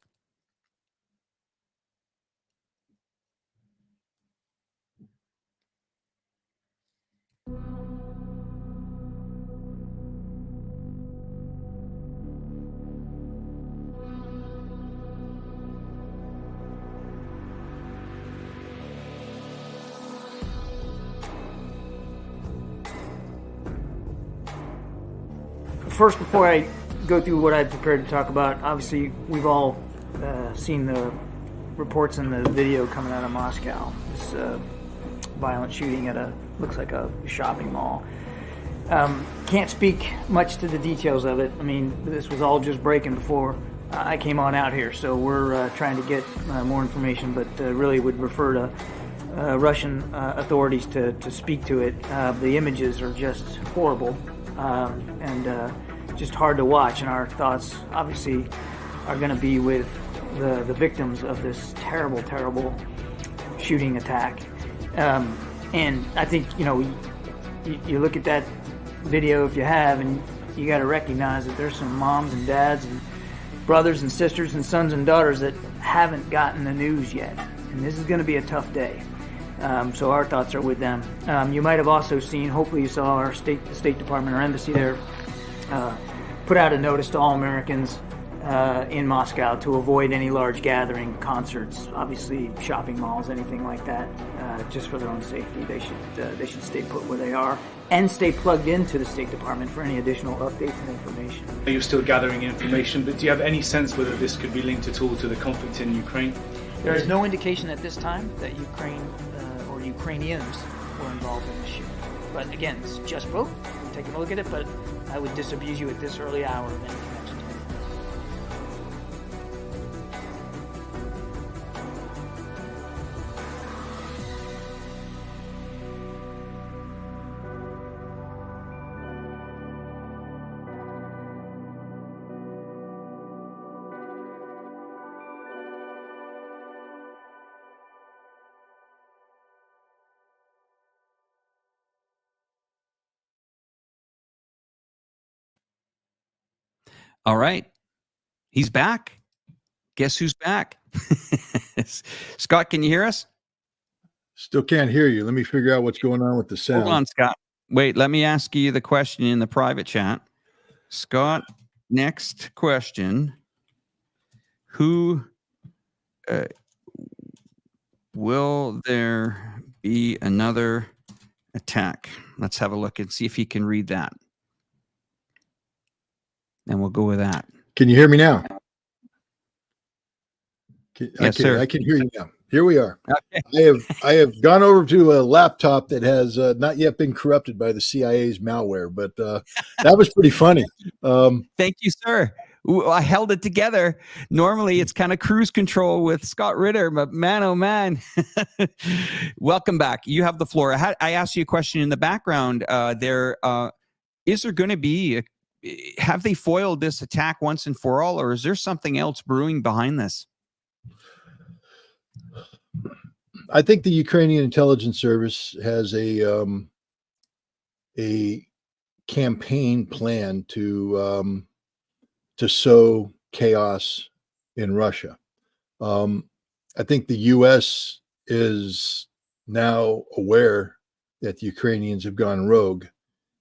First, before I go through what I prepared to talk about, obviously we've all seen the reports and the video coming out of Moscow. This violent shooting at looks like a shopping mall. Can't speak much to the details of it. I mean, this was all just breaking before I came on out here, so we're trying to get more information, but really would refer to Russian authorities to speak to it. The images are just horrible. And just hard to watch, and our thoughts obviously are going to be with the victims of this terrible, terrible shooting attack. And I think, you look at that video if you have, and you got to recognize that there's some moms and dads and brothers and sisters and sons and daughters that haven't gotten the news yet, and this is going to be a tough day. So our thoughts are with them. You might have also seen, hopefully you saw our State Department or embassy there put out a notice to all Americans in Moscow to avoid any large gathering, concerts, obviously shopping malls, anything like that, just for their own safety. They should stay put where they are and stay plugged into the State Department for any additional updates and information. You're still gathering information, but do you have any sense whether this could be linked at all to the conflict in Ukraine? There is no indication at this time that Ukraine or Ukrainians were involved in the shooting. But again, it's just broke. We're taking a look at it, but I would disabuse you at this early hour of any connection to it. All right. He's back. Guess who's back? Scott, can you hear us? Still can't hear you. Let me figure out what's going on with the sound. Hold on, Scott. Wait, let me ask you the question in the private chat. Scott, next question. Who will there be another attack? Let's have a look and see if he can read that. and we'll go with that. Can you hear me now? Yes, sir. I can hear you now. Here we are. Okay. I have gone over to a laptop that has not yet been corrupted by the CIA's malware, but that was pretty funny. Thank you, sir. Ooh, I held it together. Normally, it's kind of cruise control with Scott Ritter, but man, oh man. Welcome back. You have the floor. I asked you a question in the background. Is there going to be, have they foiled this attack once and for all, or is there something else brewing behind this? I think the Ukrainian intelligence service has a campaign plan to sow chaos in Russia. I think the U.S. is now aware that the Ukrainians have gone rogue,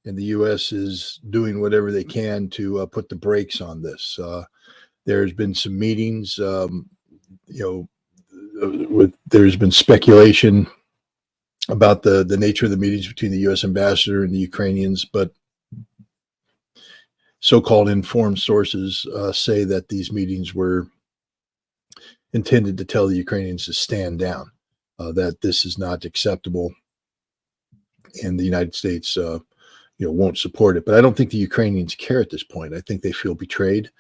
and the U.S. is doing whatever they can to put the brakes on this. There's been some meetings, there's been speculation about the nature of the meetings between the U.S. ambassador and the Ukrainians, but so-called informed sources say that these meetings were intended to tell the Ukrainians to stand down, that this is not acceptable, and the United States, won't support it. But I don't think the Ukrainians care at this point. I think they feel betrayed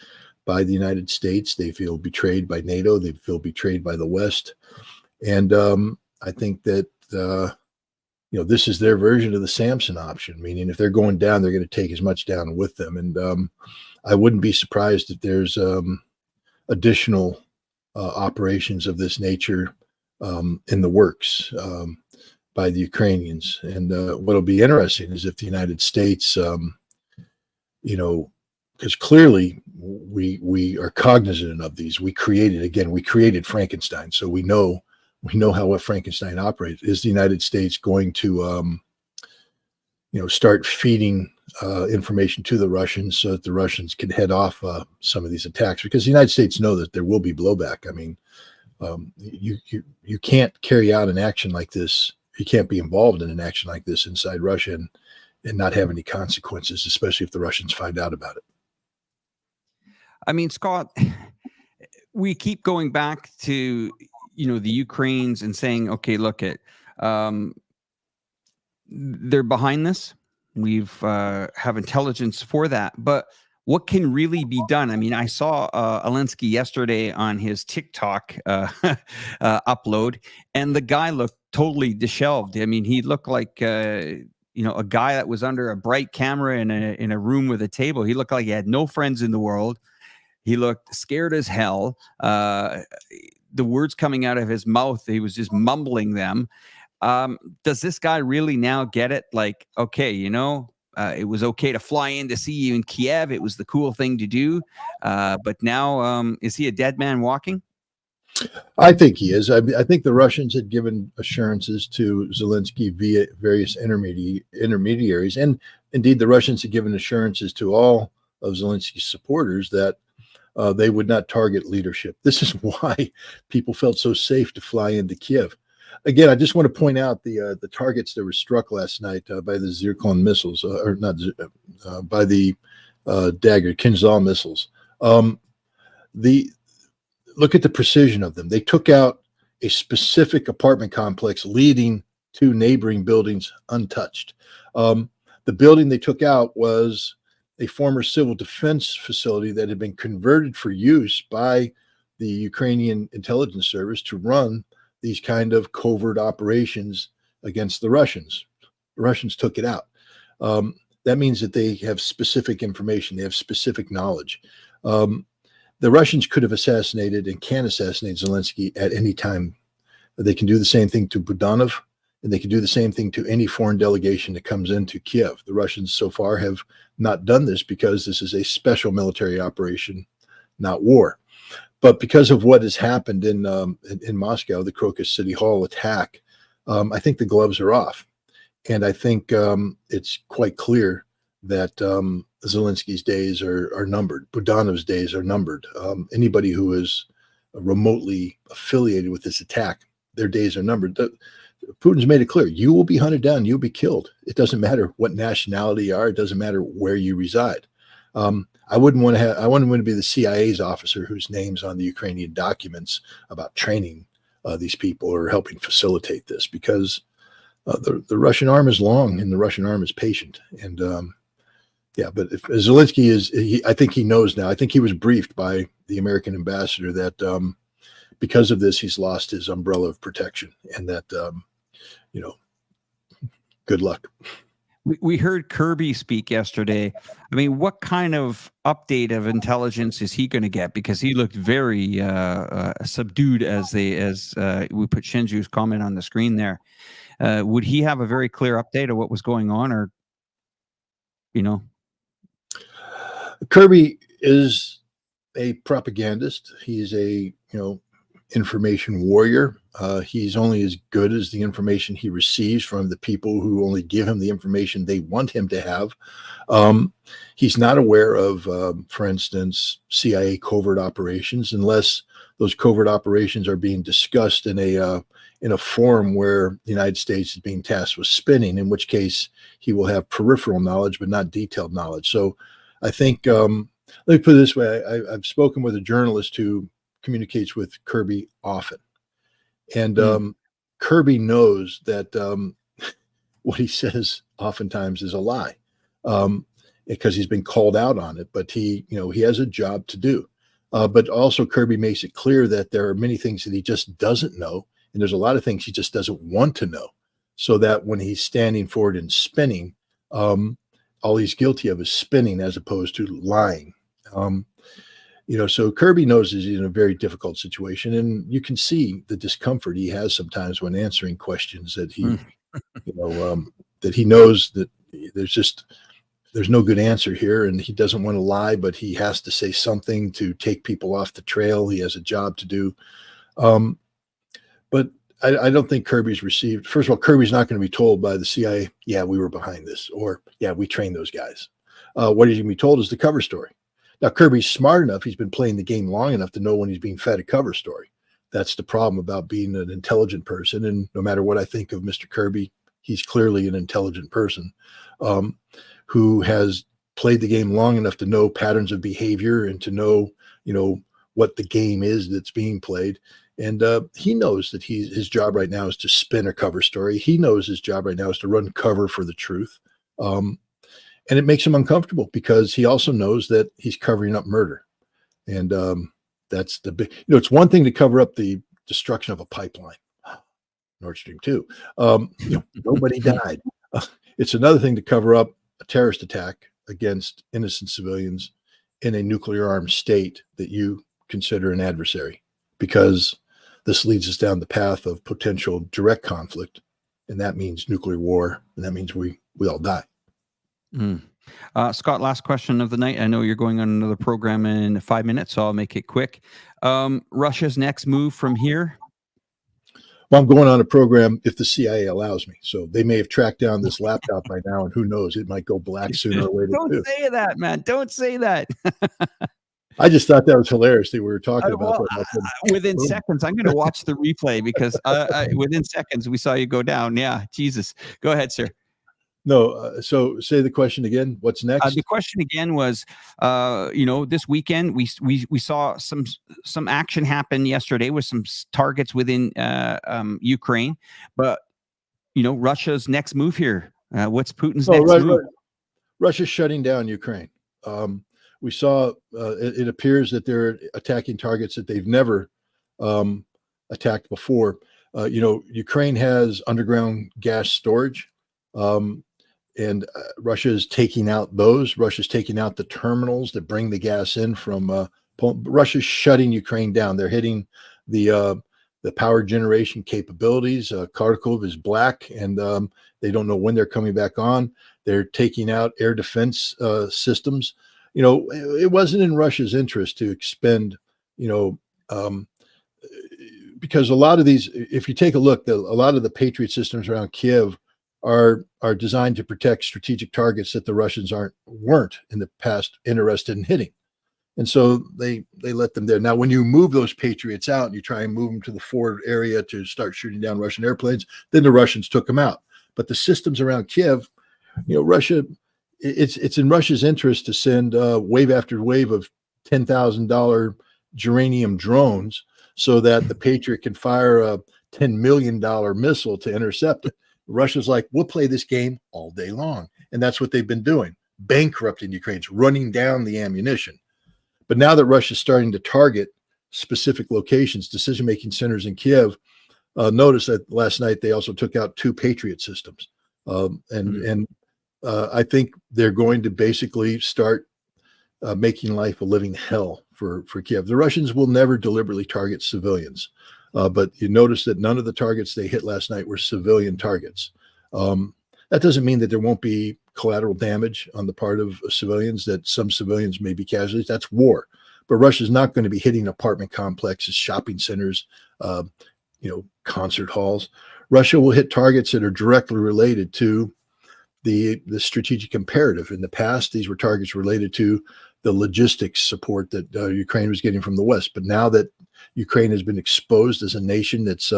by the United States. They feel betrayed by NATO. They feel betrayed by the West. And I think that, this is their version of the Samson option, meaning if they're going down, they're going to take as much down with them. And I wouldn't be surprised if there's additional operations of this nature in the works by the Ukrainians. And what'll be interesting is if the United States, because clearly we are cognizant of these. We created Frankenstein, so we know how Frankenstein operates. Is the United States going to start feeding information to the Russians so that the Russians can head off some of these attacks? Because the United States know that there will be blowback. I mean, you can't carry out an action like this. You can't be involved in an action like this inside Russia and not have any consequences, especially if the Russians find out about it. I mean, Scott, we keep going back to, the Ukrainians and saying, okay, look at, they're behind this. We've have intelligence for that, but what can really be done? I mean, I saw Alinsky yesterday on his TikTok upload, and the guy looked totally disheveled. I mean, he looked like, a guy that was under a bright camera in a room with a table. He looked like he had no friends in the world. He looked scared as hell. The words coming out of his mouth, he was just mumbling them. Does this guy really now get it? Like, okay, it was okay to fly in to see you in Kiev. It was the cool thing to do. But now, is he a dead man walking? I think he is. I think the Russians had given assurances to Zelensky via various intermediaries. And indeed, the Russians had given assurances to all of Zelensky's supporters that they would not target leadership. This is why people felt so safe to fly into Kiev. Again, I just want to point out the targets that were struck last night by the Zircon missiles, by the Dagger Kinzhal missiles. Look at the precision of them. They took out a specific apartment complex leading to neighboring buildings untouched. The building they took out was a former civil defense facility that had been converted for use by the Ukrainian intelligence service to run these kind of covert operations against the Russians. The Russians took it out. That means that they have specific information. They have specific knowledge. The Russians could have assassinated and can assassinate Zelensky at any time. They can do the same thing to Budanov, and they can do the same thing to any foreign delegation that comes into Kiev. The Russians so far have not done this because this is a special military operation, not war. But because of what has happened in Moscow, the Crocus City Hall attack, I think the gloves are off. And I think it's quite clear that Zelensky's days are numbered. Budanov's days are numbered. Anybody who is remotely affiliated with this attack, their days are numbered. Putin's made it clear, you will be hunted down, you'll be killed. It doesn't matter what nationality you are. It doesn't matter where you reside. I wouldn't want to be the CIA's officer whose name's on the Ukrainian documents about training these people or helping facilitate this, because the Russian arm is long and the Russian arm is patient. And yeah, but if Zelensky I think he knows now. I think he was briefed by the American ambassador that because of this, he's lost his umbrella of protection, and that good luck. We heard Kirby speak yesterday. I mean, what kind of update of intelligence is he going to get? Because he looked very subdued as we put Shinju's comment on the screen there. Would he have a very clear update of what was going on, or Kirby is a propagandist. He's a information warrior. He's only as good as the information he receives from the people who only give him the information they want him to have. He's not aware of, for instance, CIA covert operations, unless those covert operations are being discussed in a forum where the United States is being tasked with spinning, in which case he will have peripheral knowledge but not detailed knowledge. So I think, let me put it this way. I've spoken with a journalist who communicates with Kirby often. And Kirby knows that what he says oftentimes is a lie, because he's been called out on it. But he has a job to do. But also Kirby makes it clear that there are many things that he just doesn't know, and there's a lot of things he just doesn't want to know. So that when he's standing forward and spinning, all he's guilty of is spinning as opposed to lying. So Kirby knows he's in a very difficult situation, and you can see the discomfort he has sometimes when answering questions that he, that he knows that there's no good answer here, and he doesn't want to lie, but he has to say something to take people off the trail. He has a job to do. But I don't think Kirby's received. First of all, Kirby's not going to be told by the CIA, yeah, we were behind this, or yeah, we trained those guys. What he's going to be told is the cover story. Now, Kirby's smart enough. He's been playing the game long enough to know when he's being fed a cover story. That's the problem about being an intelligent person. And no matter what I think of Mr. Kirby, he's clearly an intelligent person who has played the game long enough to know patterns of behavior and to know, what the game is that's being played. And he knows that his job right now is to spin a cover story. He knows his job right now is to run cover for the truth. And it makes him uncomfortable because he also knows that he's covering up murder. And that's the big, it's one thing to cover up the destruction of a pipeline, Nord Stream 2. Nobody died. It's another thing to cover up a terrorist attack against innocent civilians in a nuclear armed state that you consider an adversary, because this leads us down the path of potential direct conflict. And that means nuclear war. And that means we all die. Scott, last question of the night. I know you're going on another program in 5 minutes, so I'll make it quick. Russia's next move from here? Well, I'm going on a program if the CIA allows me. So they may have tracked down this laptop by now, and who knows, it might go black sooner or later. Don't say that, man. Don't say that. I just thought that was hilarious that we were talking about that. Within seconds, I'm going to watch the replay because within seconds we saw you go down. Yeah, Jesus. Go ahead, sir. No, so say the question again. What's next? The question again was, this weekend we saw some action happen yesterday with some targets within Ukraine, but Russia's next move here. What's Putin's next move? Russia's shutting down Ukraine. We saw it appears that they're attacking targets that they've never attacked before. Ukraine has underground gas storage. And Russia is taking out those. Russia's taking out the terminals that bring the gas in from Poland. Russia's shutting Ukraine down. They're hitting the power generation capabilities. Kharkov is black, and they don't know when they're coming back on. They're taking out air defense systems. It wasn't in Russia's interest to expend, because a lot of these, if you take a look, a lot of the Patriot systems around Kiev are designed to protect strategic targets that the Russians weren't in the past interested in hitting. And so they let them there. Now, when you move those Patriots out and you try and move them to the forward area to start shooting down Russian airplanes, then the Russians took them out. But the systems around Kiev, Russia, it's in Russia's interest to send wave after wave of $10,000 geranium drones so that the Patriot can fire a $10 million missile to intercept it. Russia's like, we'll play this game all day long. And that's what they've been doing, bankrupting Ukraine, running down the ammunition. But now that Russia's starting to target specific locations, decision-making centers in Kiev, notice that last night they also took out 2 Patriot systems. I think they're going to basically start making life a living hell for Kiev. The Russians will never deliberately target civilians, but you notice that none of the targets they hit last night were civilian targets. That doesn't mean that there won't be collateral damage on the part of civilians, that some civilians may be casualties. That's war. But Russia's not going to be hitting apartment complexes, shopping centers, concert halls. Russia will hit targets that are directly related to the strategic imperative. In the past, these were targets related to the logistics support that Ukraine was getting from the West. But now that Ukraine has been exposed as a nation that's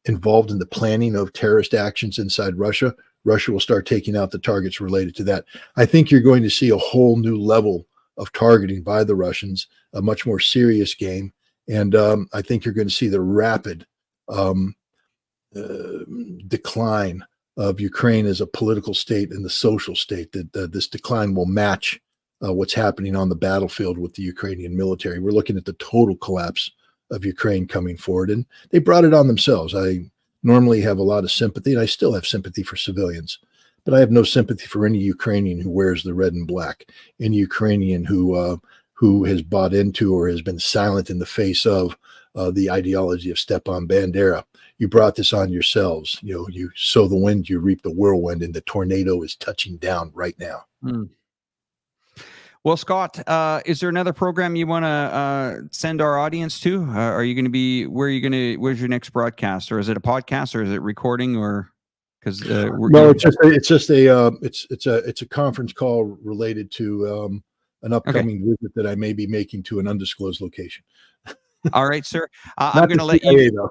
involved in the planning of terrorist actions inside Russia, Russia will start taking out the targets related to that. I think you're going to see a whole new level of targeting by the Russians, a much more serious game. And I think you're going to see the rapid decline of Ukraine as a political state and the social state, that this decline will match what's happening on the battlefield with the Ukrainian military. We're looking at the total collapse of Ukraine coming forward, and they brought it on themselves. I normally have a lot of sympathy, and I still have sympathy for civilians, but I have no sympathy for any Ukrainian who wears the red and black, any Ukrainian who has bought into or has been silent in the face of the ideology of Stepan Bandera. You brought this on yourselves. You sow the wind, you reap the whirlwind, and the tornado is touching down right now. Well, Scott, is there another program you want to send our audience to? Are you going to be, where's your next broadcast, or is it a podcast, or is it recording, or because it's a conference call related to an upcoming visit that I may be making to an undisclosed location. All right, sir. I'm going to let you.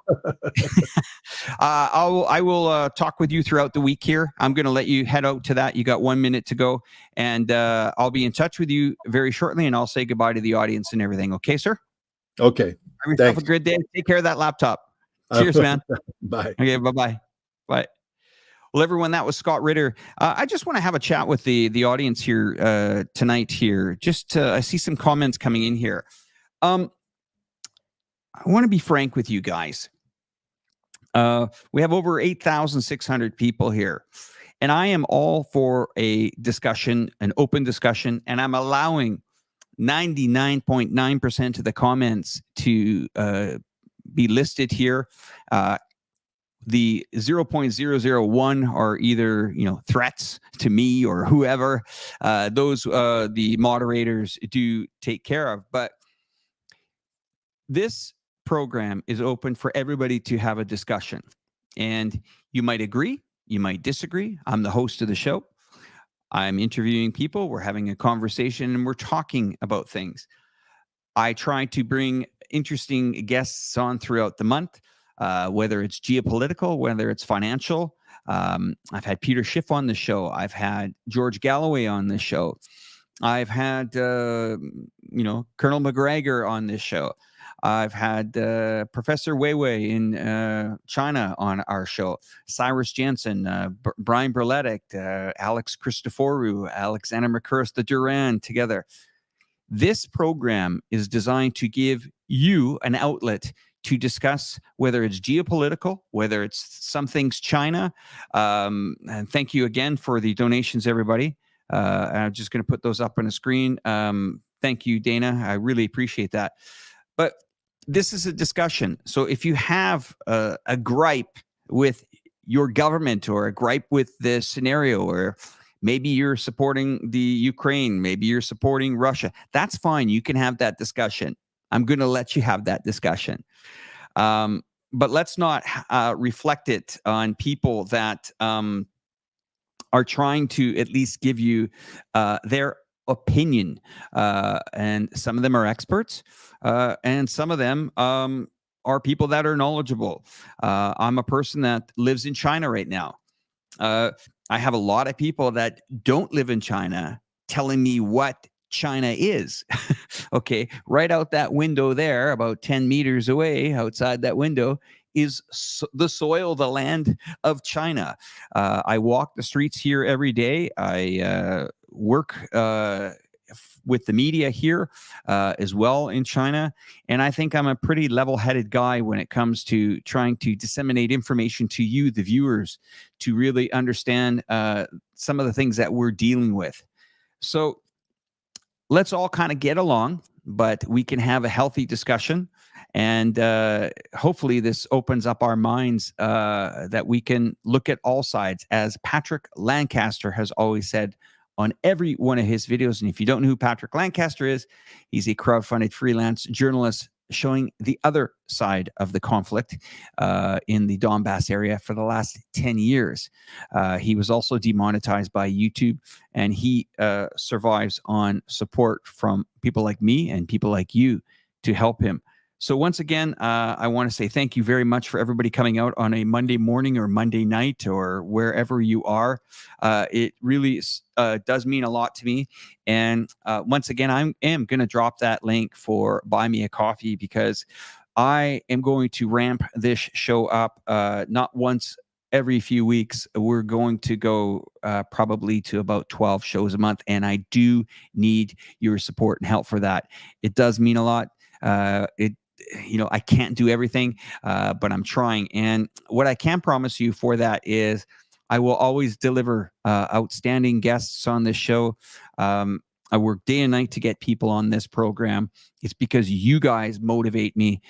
I will talk with you throughout the week here. I'm going to let you head out to that. You got 1 minute to go, and I'll be in touch with you very shortly, and I'll say goodbye to the audience and everything. Okay, sir? Okay. Have a good day. Take care of that laptop. Cheers, man. Bye. Okay, bye-bye. Bye. Well, everyone, that was Scott Ritter. I just want to have a chat with the audience here tonight here. I see some comments coming in here. I want to be frank with you guys. We have over 8,600 people here, and I am all for a discussion, an open discussion, and I'm allowing 99.9% of the comments to be listed here. The 0.001 are either threats to me or whoever. Those the moderators do take care of, but this program is open for everybody to have a discussion, and you might agree, you might disagree. I'm the host of the show. I'm interviewing people, we're having a conversation, and we're talking about things. I try to bring interesting guests on throughout the month, whether it's geopolitical, whether it's financial. I've had Peter Schiff on the show. I've had George Galloway on the show. I've had Colonel McGregor on this show. I've had Professor Weiwei in China on our show, Cyrus Jansen, Brian Berletic, Alex Christoforou, Alexander McCurst, the Duran together. This program is designed to give you an outlet to discuss whether it's geopolitical, whether it's some things China. And thank you again for the donations, everybody. I'm just going to put those up on the screen. Thank you, Dana. I really appreciate that. But this is a discussion. So if you have a gripe with your government, or a gripe with the scenario, or maybe you're supporting the Ukraine, maybe you're supporting Russia, that's fine. You can have that discussion. I'm going to let you have that discussion. But let's not reflect it on people that are trying to at least give you their opinion. And some of them are experts, and some of them are people that are knowledgeable. I'm a person that lives in China right now. I have a lot of people that don't live in China telling me what China is. Okay, right out that window there, about 10 meters away, outside that window, is the soil, the land of China. I walk the streets here every day. I work with the media here as well in China. And I think I'm a pretty level-headed guy when it comes to trying to disseminate information to you, the viewers, to really understand some of the things that we're dealing with. So let's all kind of get along, but we can have a healthy discussion. And hopefully this opens up our minds that we can look at all sides. As Patrick Lancaster has always said on every one of his videos, and if you don't know who Patrick Lancaster is, he's a crowdfunded freelance journalist showing the other side of the conflict in the Donbass area for the last 10 years. He was also demonetized by YouTube, and he survives on support from people like me and people like you to help him. So once again, I want to say thank you very much for everybody coming out on a Monday morning or Monday night or wherever you are. It really does mean a lot to me. And once again, I am going to drop that link for Buy Me a Coffee, because I am going to ramp this show up not once every few weeks. We're going to go probably to about 12 shows a month, and I do need your support and help for that. It does mean a lot. I can't do everything, but I'm trying. And what I can promise you for that is I will always deliver outstanding guests on this show. I work day and night to get people on this program. It's because you guys motivate me.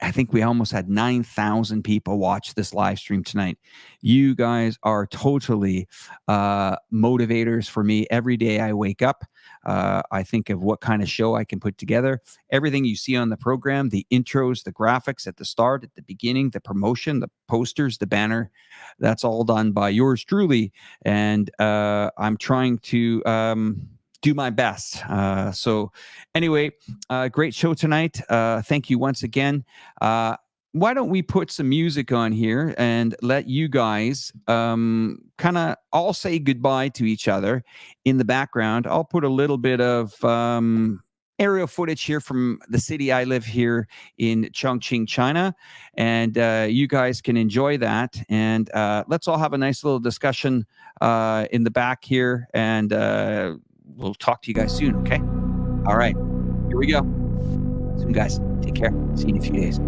I think we almost had 9,000 people watch this live stream tonight. You guys are totally motivators for me. Every day I wake up, I think of what kind of show I can put together. Everything you see on the program, the intros, the graphics at the start, at the beginning, the promotion, the posters, the banner, that's all done by yours truly. And I'm trying to do my best. So anyway, great show tonight. Thank you once again. Why don't we put some music on here and let you guys kind of all say goodbye to each other in the background. I'll put a little bit of aerial footage here from the city I live here in Chongqing, China, and you guys can enjoy that. And let's all have a nice little discussion in the back here, and we'll talk to you guys soon, okay? All right, here we go. Soon, guys. Take care. See you in a few days.